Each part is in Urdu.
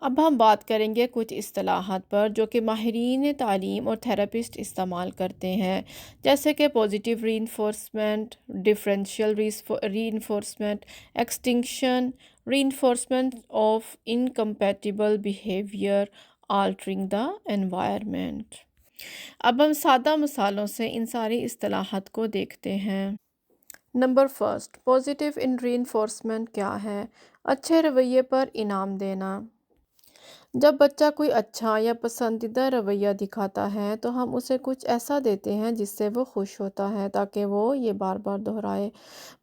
اب ہم بات کریں گے کچھ اصطلاحات پر جو کہ ماہرین تعلیم اور تھراپسٹ استعمال کرتے ہیں، جیسے کہ positive reinforcement, differential reinforcement, extinction, reinforcement of incompatible behaviour, altering the environment. اب ہم سادہ مثالوں سے ان ساری اصطلاحات کو دیکھتے ہیں۔ نمبر فرسٹ، پازیٹیو ان ری انفورسمنٹ کیا ہے؟ اچھے رویے پر انعام دینا۔ جب بچہ کوئی اچھا یا پسندیدہ رویہ دکھاتا ہے تو ہم اسے کچھ ایسا دیتے ہیں جس سے وہ خوش ہوتا ہے تاکہ وہ یہ بار بار دہرائے۔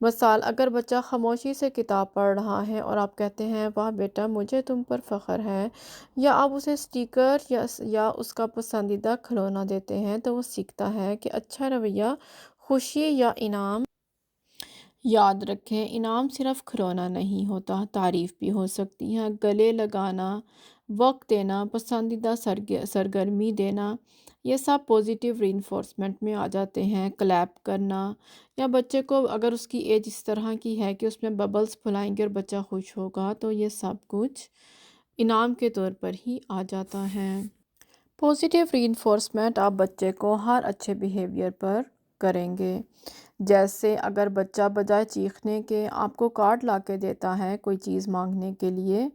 مثال، اگر بچہ خاموشی سے کتاب پڑھ رہا ہے اور آپ کہتے ہیں واہ بیٹا مجھے تم پر فخر ہے، یا آپ اسے اسٹیکر یا اس کا پسندیدہ کھلونا دیتے ہیں، تو وہ سیکھتا ہے کہ اچھا رویہ خوشی یا انعام۔ یاد رکھیں، انعام صرف کھلونا نہیں ہوتا، تعریف بھی ہو سکتی ہے۔ گلے لگانا، وقت دینا، پسندیدہ سرگرمی دینا، یہ سب پازیٹیو ری انفورسمنٹ میں آ جاتے ہیں۔ کلیپ کرنا، یا بچے کو اگر اس کی ایج اس طرح کی ہے کہ اس میں ببلز پھلائیں گے اور بچہ خوش ہوگا، تو یہ سب کچھ انعام کے طور پر ہی آ جاتا ہے۔ پازیٹیو ری انفورسمنٹ آپ بچے کو ہر اچھے بیہیویئر پر کریں گے، جیسے اگر بچہ بجائے چیخنے کے آپ کو کارڈ لا کے دیتا ہے کوئی چیز مانگنے کے لیے۔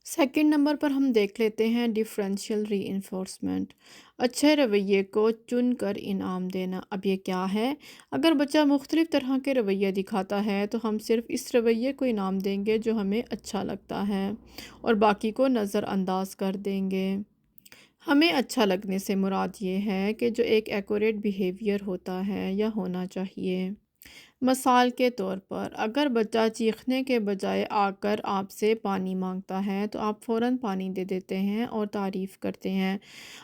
سیکنڈ نمبر پر ہم دیکھ لیتے ہیں ڈفرینشیل ری انفورسمنٹ، اچھے رویے کو چن کر انعام دینا۔ اب یہ کیا ہے؟ اگر بچہ مختلف طرح کے رویے دکھاتا ہے تو ہم صرف اس رویے کو انعام دیں گے جو ہمیں اچھا لگتا ہے اور باقی کو نظر انداز کر دیں گے۔ ہمیں اچھا لگنے سے مراد یہ ہے کہ جو ایک ایکوریٹ بیہیویئر ہوتا ہے یا ہونا چاہیے۔ مثال کے طور پر، اگر بچہ چیخنے کے بجائے آ کر آپ سے پانی مانگتا ہے تو آپ فوراً پانی دے دیتے ہیں اور تعریف کرتے ہیں۔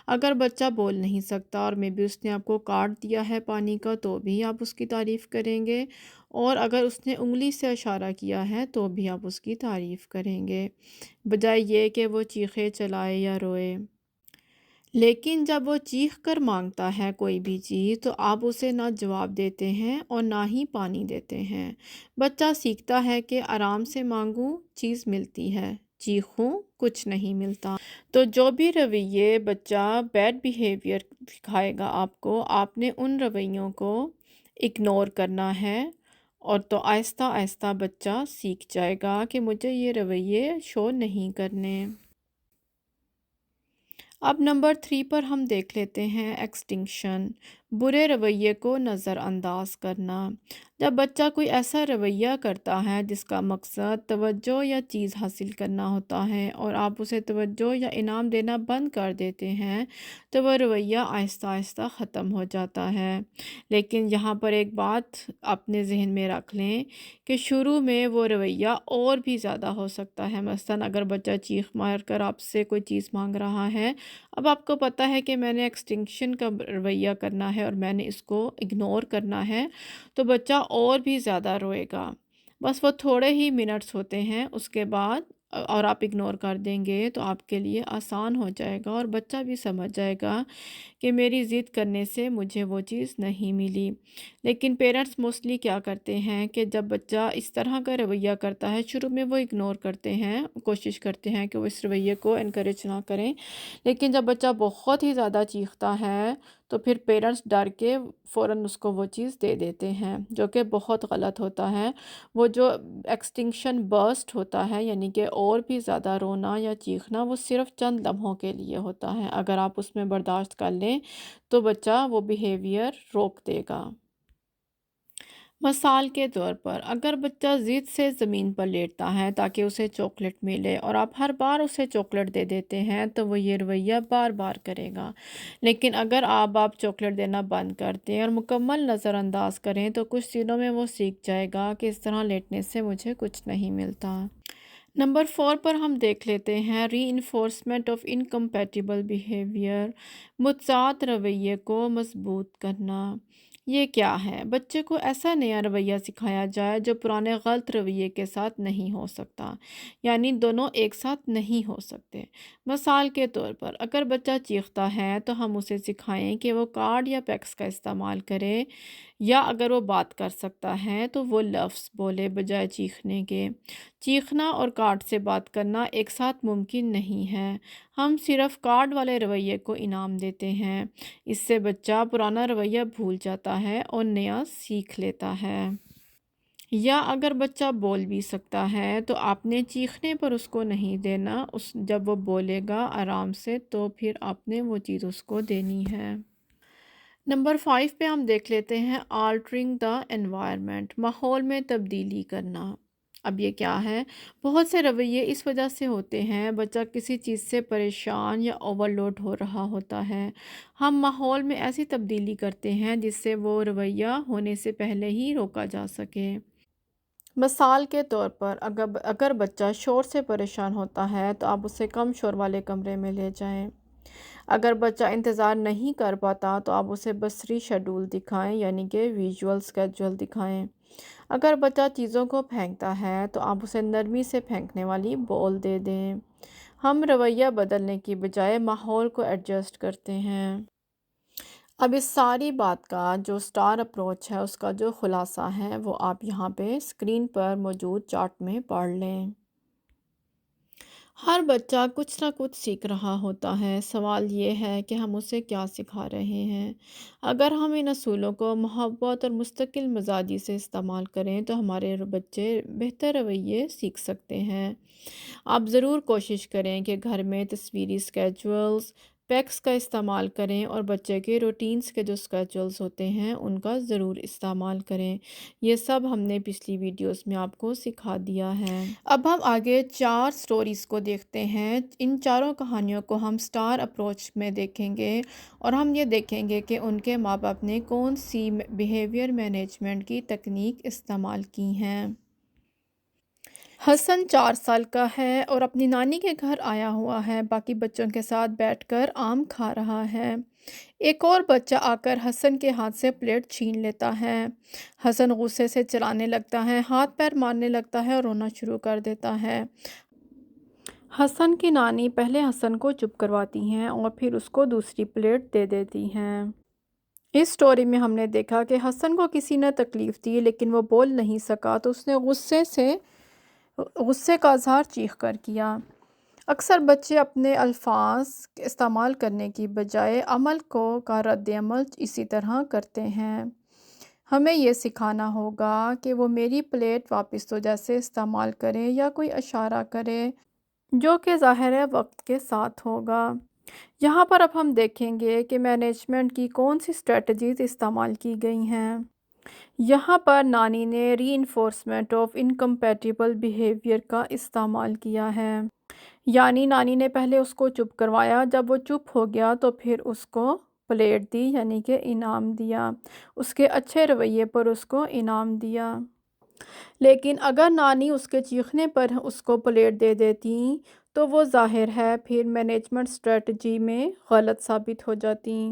اگر بچہ بول نہیں سکتا اور میں بھی اس نے آپ کو کارڈ دیا ہے پانی کا تو بھی آپ اس کی تعریف کریں گے، اور اگر اس نے انگلی سے اشارہ کیا ہے تو بھی آپ اس کی تعریف کریں گے، بجائے یہ کہ وہ چیخے چلائے یا روئے۔ لیکن جب وہ چیخ کر مانگتا ہے کوئی بھی چیز تو آپ اسے نہ جواب دیتے ہیں اور نہ ہی پانی دیتے ہیں۔ بچہ سیکھتا ہے کہ آرام سے مانگوں چیز ملتی ہے، چیخوں کچھ نہیں ملتا۔ تو جو بھی رویے بچہ بیڈ بیہیویئر دکھائے گا آپ نے ان رویوں کو اگنور کرنا ہے، اور تو آہستہ آہستہ بچہ سیکھ جائے گا کہ مجھے یہ رویے شو نہیں کرنے۔ اب نمبر 3 پر ہم دیکھ لیتے ہیں ایکسٹنکشن، برے رویے کو نظر انداز کرنا۔ جب بچہ کوئی ایسا رویہ کرتا ہے جس کا مقصد توجہ یا چیز حاصل کرنا ہوتا ہے اور آپ اسے توجہ یا انعام دینا بند کر دیتے ہیں تو وہ رویہ آہستہ آہستہ ختم ہو جاتا ہے۔ لیکن یہاں پر ایک بات اپنے ذہن میں رکھ لیں کہ شروع میں وہ رویہ اور بھی زیادہ ہو سکتا ہے۔ مثلاً اگر بچہ چیخ مار کر آپ سے کوئی چیز مانگ رہا ہے، اب آپ کو پتہ ہے کہ میں نے ایکسٹنکشن کا رویہ کرنا ہے اور میں نے اس کو اگنور کرنا ہے، تو بچہ اور بھی زیادہ روئے گا۔ بس وہ تھوڑے ہی منٹس ہوتے ہیں، اس کے بعد اور آپ اگنور کر دیں گے تو آپ کے لیے آسان ہو جائے گا اور بچہ بھی سمجھ جائے گا کہ میری ضد کرنے سے مجھے وہ چیز نہیں ملی۔ لیکن پیرنٹس موسٹلی کیا کرتے ہیں کہ جب بچہ اس طرح کا رویہ کرتا ہے، شروع میں وہ اگنور کرتے ہیں، کوشش کرتے ہیں کہ وہ اس رویے کو انکریج نہ کریں، لیکن جب بچہ بہت ہی زیادہ چیختا ہے تو پھر پیرنٹس ڈر کے فوراً اس کو وہ چیز دے دیتے ہیں، جو کہ بہت غلط ہوتا ہے۔ وہ جو ایکسٹنکشن برسٹ ہوتا ہے، یعنی کہ اور بھی زیادہ رونا یا چیخنا، وہ صرف چند لمحوں کے لیے ہوتا ہے۔ اگر آپ اس میں برداشت کر لیں تو بچہ وہ بیہیویئر روک دے گا۔ مثال کے طور پر، اگر بچہ ضد سے زمین پر لیٹتا ہے تاکہ اسے چاکلیٹ ملے اور آپ ہر بار اسے چاکلیٹ دے دیتے ہیں تو وہ یہ رویہ بار بار کرے گا۔ لیکن اگر آپ چاکلیٹ دینا بند کر دیں اور مکمل نظر انداز کریں تو کچھ دنوں میں وہ سیکھ جائے گا کہ اس طرح لیٹنے سے مجھے کچھ نہیں ملتا۔ نمبر 4 پر ہم دیکھ لیتے ہیں ری انفورسمنٹ آف انکمپیٹیبل بیہیویئر، متضاد رویے کو مضبوط کرنا۔ یہ کیا ہے؟ بچے کو ایسا نیا رویہ سکھایا جائے جو پرانے غلط رویے کے ساتھ نہیں ہو سکتا، یعنی دونوں ایک ساتھ نہیں ہو سکتے۔ مثال کے طور پر، اگر بچہ چیختا ہے تو ہم اسے سکھائیں کہ وہ کارڈ یا پیکس کا استعمال کرے، یا اگر وہ بات کر سکتا ہے تو وہ لفظ بولے بجائے چیخنے کے۔ چیخنا اور کارڈ سے بات کرنا ایک ساتھ ممکن نہیں ہے۔ ہم صرف کارڈ والے رویے کو انعام دیتے ہیں۔ اس سے بچہ پرانا رویہ بھول جاتا ہے اور نیا سیکھ لیتا ہے۔ یا اگر بچہ بول بھی سکتا ہے تو آپ نے چیخنے پر اس کو نہیں دینا، جب وہ بولے گا آرام سے تو پھر آپ نے وہ چیز اس کو دینی ہے۔ نمبر 5 پہ ہم دیکھ لیتے ہیں آلٹرنگ دا انوائرمنٹ، ماحول میں تبدیلی کرنا۔ اب یہ کیا ہے؟ بہت سے رویے اس وجہ سے ہوتے ہیں بچہ کسی چیز سے پریشان یا اوور لوڈ ہو رہا ہوتا ہے۔ ہم ماحول میں ایسی تبدیلی کرتے ہیں جس سے وہ رویہ ہونے سے پہلے ہی روکا جا سکے۔ مثال کے طور پر اگر بچہ شور سے پریشان ہوتا ہے تو آپ اسے کم شور والے کمرے میں لے جائیں۔ اگر بچہ انتظار نہیں کر پاتا تو آپ اسے بصری شیڈول دکھائیں، یعنی کہ ویژول سکیجول دکھائیں۔ اگر بچہ چیزوں کو پھینکتا ہے تو آپ اسے نرمی سے پھینکنے والی بال دے دیں۔ ہم رویہ بدلنے کی بجائے ماحول کو ایڈجسٹ کرتے ہیں۔ اب اس ساری بات کا جو سٹار اپروچ ہے، اس کا جو خلاصہ ہے وہ آپ یہاں پہ اسکرین پر موجود چارٹ میں پڑھ لیں۔ ہر بچہ کچھ نہ کچھ سیکھ رہا ہوتا ہے، سوال یہ ہے کہ ہم اسے کیا سکھا رہے ہیں۔ اگر ہم ان اصولوں کو محبت اور مستقل مزاجی سے استعمال کریں تو ہمارے بچے بہتر رویے سیکھ سکتے ہیں۔ آپ ضرور کوشش کریں کہ گھر میں تصویری اسکیجولز، پیکس کا استعمال کریں اور بچے کے روٹینز کے جو اسکیجولز ہوتے ہیں ان کا ضرور استعمال کریں۔ یہ سب ہم نے پچھلی ویڈیوز میں آپ کو سکھا دیا ہے۔ اب ہم آگے 4 سٹوریز کو دیکھتے ہیں۔ ان چاروں کہانیوں کو ہم سٹار اپروچ میں دیکھیں گے اور ہم یہ دیکھیں گے کہ ان کے ماں باپ نے کون سی بیہیویئر مینجمنٹ کی تکنیک استعمال کی ہیں۔ حسن 4 سال کا ہے اور اپنی نانی کے گھر آیا ہوا ہے، باقی بچوں کے ساتھ بیٹھ کر آم کھا رہا ہے۔ ایک اور بچہ آ کر حسن کے ہاتھ سے پلیٹ چھین لیتا ہے۔ حسن غصے سے چلانے لگتا ہے، ہاتھ پیر مارنے لگتا ہے اور رونا شروع کر دیتا ہے۔ حسن کی نانی پہلے حسن کو چپ کرواتی ہیں اور پھر اس کو دوسری پلیٹ دے دیتی ہیں۔ اس سٹوری میں ہم نے دیکھا کہ حسن کو کسی نے تکلیف دی لیکن وہ بول نہیں سکا تو اس نے غصے کا اظہار چیخ کر کیا۔ اکثر بچے اپنے الفاظ استعمال کرنے کی بجائے عمل کا رد عمل اسی طرح کرتے ہیں۔ ہمیں یہ سکھانا ہوگا کہ وہ میری پلیٹ واپس تو جیسے استعمال کریں یا کوئی اشارہ کرے جو کہ ظاہر ہے وقت کے ساتھ ہوگا۔ یہاں پر اب ہم دیکھیں گے کہ مینجمنٹ کی کون سی اسٹریٹجیز استعمال کی گئی ہیں۔ یہاں پر نانی نے ری انفورسمنٹ آف انکمپیٹیبل بیہیویئر کا استعمال کیا ہے، یعنی نانی نے پہلے اس کو چپ کروایا، جب وہ چپ ہو گیا تو پھر اس کو پلیٹ دی، یعنی کہ انعام دیا، اس کے اچھے رویے پر اس کو انعام دیا۔ لیکن اگر نانی اس کے چیخنے پر اس کو پلیٹ دے دیتی تو وہ ظاہر ہے پھر مینجمنٹ اسٹریٹجی میں غلط ثابت ہو جاتی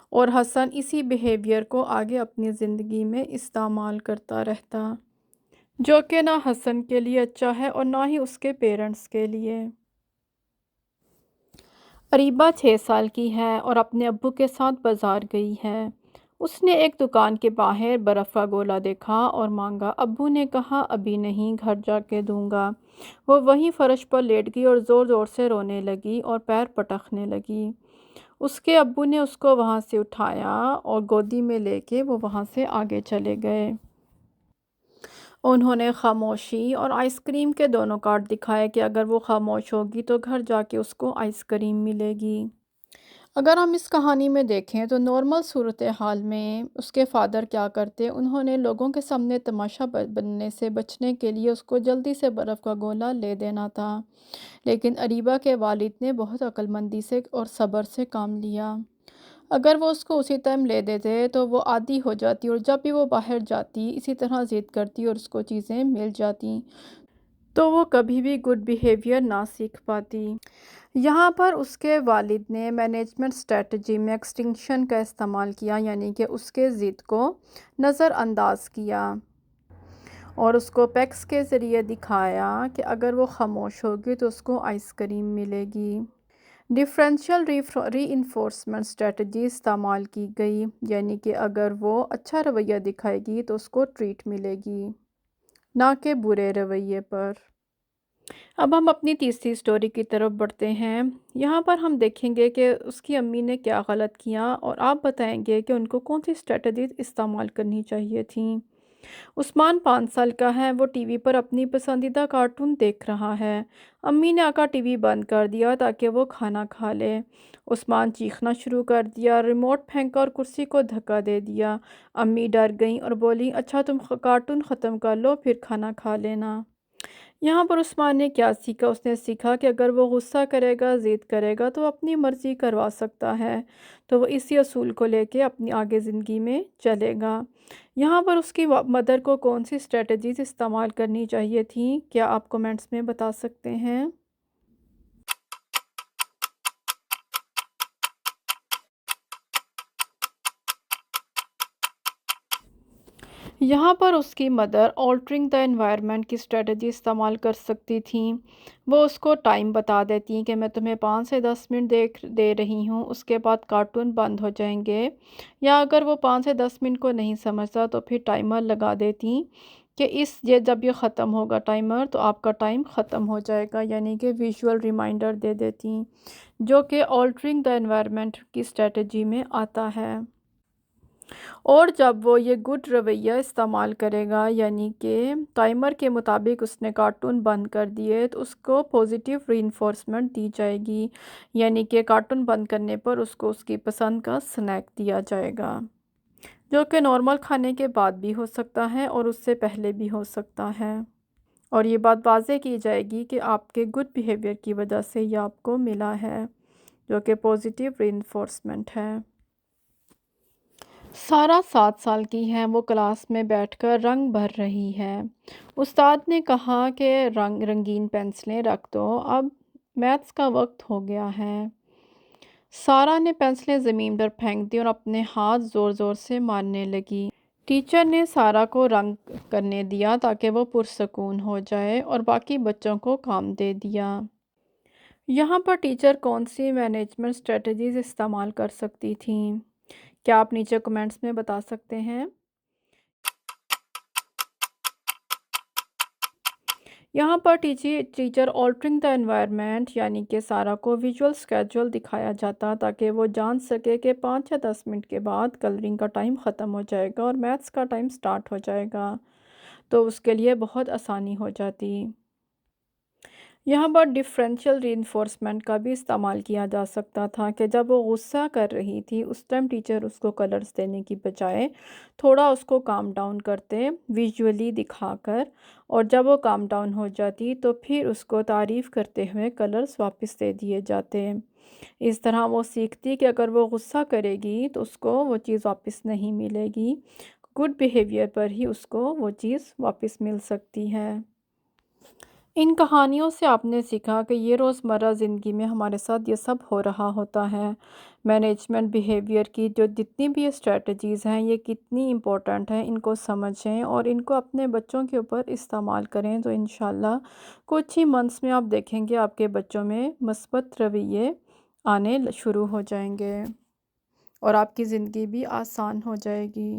اور حسن اسی بیہیویئر کو آگے اپنی زندگی میں استعمال کرتا رہتا، جو کہ نہ حسن کے لیے اچھا ہے اور نہ ہی اس کے پیرنٹس کے لیے۔ اریبہ 6 سال کی ہے اور اپنے ابو کے ساتھ بازار گئی ہے۔ اس نے ایک دکان کے باہر برف کا گولا دیکھا اور مانگا۔ ابو نے کہا ابھی نہیں، گھر جا کے دوں گا۔ وہ وہیں فرش پر لیٹ گئی اور زور زور سے رونے لگی اور پیر پٹکنے لگی۔ اس کے ابو نے اس کو وہاں سے اٹھایا اور گودی میں لے کے وہ وہاں سے آگے چلے گئے۔ انہوں نے خاموشی اور آئس کریم کے دونوں کارڈ دکھائے کہ اگر وہ خاموش ہوگی تو گھر جا کے اس کو آئس کریم ملے گی۔ اگر ہم اس کہانی میں دیکھیں تو نارمل صورتحال میں اس کے فادر کیا کرتے، انہوں نے لوگوں کے سامنے تماشا بننے سے بچنے کے لیے اس کو جلدی سے برف کا گولا لے دینا تھا، لیکن اریبہ کے والد نے بہت عقل مندی سے اور صبر سے کام لیا۔ اگر وہ اس کو اسی ٹائم لے دیتے تو وہ عادی ہو جاتی اور جب بھی وہ باہر جاتی اسی طرح ضد کرتی اور اس کو چیزیں مل جاتی تو وہ کبھی بھی گڈ بیہیویئر نہ سیکھ پاتی۔ یہاں پر اس کے والد نے مینجمنٹ اسٹریٹجی میں ایکسٹنکشن کا استعمال کیا، یعنی کہ اس کے ضد کو نظر انداز کیا اور اس کو پیکس کے ذریعے دکھایا کہ اگر وہ خاموش ہوگی تو اس کو آئس کریم ملے گی۔ ڈفرینشیل ری انفورسمنٹ اسٹریٹجی استعمال کی گئی، یعنی کہ اگر وہ اچھا رویہ دکھائے گی تو اس کو ٹریٹ ملے گی، نہ کہ برے رویے پر۔ اب ہم اپنی تیسری سٹوری کی طرف بڑھتے ہیں۔ یہاں پر ہم دیکھیں گے کہ اس کی امی نے کیا غلط کیا اور آپ بتائیں گے کہ ان کو کون سی اسٹریٹجیز استعمال کرنی چاہیے تھیں۔ عثمان 5 سال کا ہے، وہ ٹی وی پر اپنی پسندیدہ کارٹون دیکھ رہا ہے۔ امی نے آ ٹی وی بند کر دیا تاکہ وہ کھانا کھا لے۔ عثمان چیخنا شروع کر دیا، ریموٹ پھینکا اور کرسی کو دھکا دے دیا۔ امی ڈر گئیں اور بولی، اچھا تم کارٹون ختم کر لو پھر کھانا کھا لینا۔ یہاں پر عثمان نے کیا سیکھا؟ اس نے سیکھا کہ اگر وہ غصہ کرے گا، ضد کرے گا تو اپنی مرضی کروا سکتا ہے، تو وہ اسی اصول کو لے کے اپنی آگے زندگی میں چلے گا۔ یہاں پر اس کی مدر کو کون سی اسٹریٹجیز استعمال کرنی چاہیے تھیں؟ کیا آپ کومنٹس میں بتا سکتے ہیں؟ یہاں پر اس کی مدر آلٹرنگ دا انوائرمنٹ کی اسٹریٹجی استعمال کر سکتی تھیں۔ وہ اس کو ٹائم بتا دیتی کہ میں تمہیں 5 سے 10 منٹ دے رہی ہوں، اس کے بعد کارٹون بند ہو جائیں گے، یا اگر وہ 5 سے 10 منٹ کو نہیں سمجھتا تو پھر ٹائمر لگا دیتی کہ جب یہ ختم ہوگا ٹائمر تو آپ کا ٹائم ختم ہو جائے گا، یعنی کہ ویژول ریمائنڈر دے دیتی، جو کہ آلٹرنگ دا انوائرمنٹ کی اسٹریٹجی میں آتا ہے۔ اور جب وہ یہ گڈ رویہ استعمال کرے گا، یعنی کہ ٹائمر کے مطابق اس نے کارٹون بند کر دیے، تو اس کو پوزیٹیو ری انفورسمنٹ دی جائے گی، یعنی کہ کارٹون بند کرنے پر اس کو اس کی پسند کا سنیک دیا جائے گا، جو کہ نارمل کھانے کے بعد بھی ہو سکتا ہے اور اس سے پہلے بھی ہو سکتا ہے، اور یہ بات واضح کی جائے گی کہ آپ کے گڈ بیہیویئر کی وجہ سے یہ آپ کو ملا ہے، جو کہ پوزیٹیو ری انفورسمنٹ ہے۔ سارہ 7 سال کی ہے، وہ کلاس میں بیٹھ کر رنگ بھر رہی ہے۔ استاد نے کہا کہ رنگین پنسلیں رکھ دو، اب میتھس کا وقت ہو گیا ہے۔ سارہ نے پنسلیں زمین پر پھینک دی اور اپنے ہاتھ زور زور سے مارنے لگی۔ ٹیچر نے سارہ کو رنگ کرنے دیا تاکہ وہ پرسکون ہو جائے اور باقی بچوں کو کام دے دیا۔ یہاں پر ٹیچر کون سی مینجمنٹ اسٹریٹجیز استعمال کر سکتی تھیں؟ کیا آپ نیچے کمنٹس میں بتا سکتے ہیں؟ یہاں پر ٹیچر آلٹرنگ دا انوائرمنٹ، یعنی کہ سارہ کو ویژول اسکیجول دکھایا جاتا تاکہ وہ جان سکے کہ 5 یا 10 منٹ کے بعد کلرنگ کا ٹائم ختم ہو جائے گا اور میتھس کا ٹائم سٹارٹ ہو جائے گا، تو اس کے لیے بہت آسانی ہو جاتی۔ یہاں پر ڈفرینشیل ری انفورسمنٹ کا بھی استعمال کیا جا سکتا تھا کہ جب وہ غصہ کر رہی تھی اس ٹائم ٹیچر اس کو کلرز دینے کی بجائے تھوڑا اس کو کام ڈاؤن کرتے ویژولی دکھا کر، اور جب وہ کام ڈاؤن ہو جاتی تو پھر اس کو تعریف کرتے ہوئے کلرز واپس دے دیے جاتے۔ اس طرح وہ سیکھتی کہ اگر وہ غصہ کرے گی تو اس کو وہ چیز واپس نہیں ملے گی، گڈ بیہیویئر پر ہی اس کو وہ چیز واپس مل سکتی ہے۔ ان کہانیوں سے آپ نے سیکھا کہ یہ روزمرہ زندگی میں ہمارے ساتھ یہ سب ہو رہا ہوتا ہے۔ مینجمنٹ بیہیویئر کی جو جتنی بھی اسٹریٹجیز ہیں یہ کتنی امپورٹنٹ ہیں، ان کو سمجھیں اور ان کو اپنے بچوں کے اوپر استعمال کریں، تو انشاءاللہ کچھ ہی منتھس میں آپ دیکھیں گے آپ کے بچوں میں مثبت رویے آنے شروع ہو جائیں گے اور آپ کی زندگی بھی آسان ہو جائے گی۔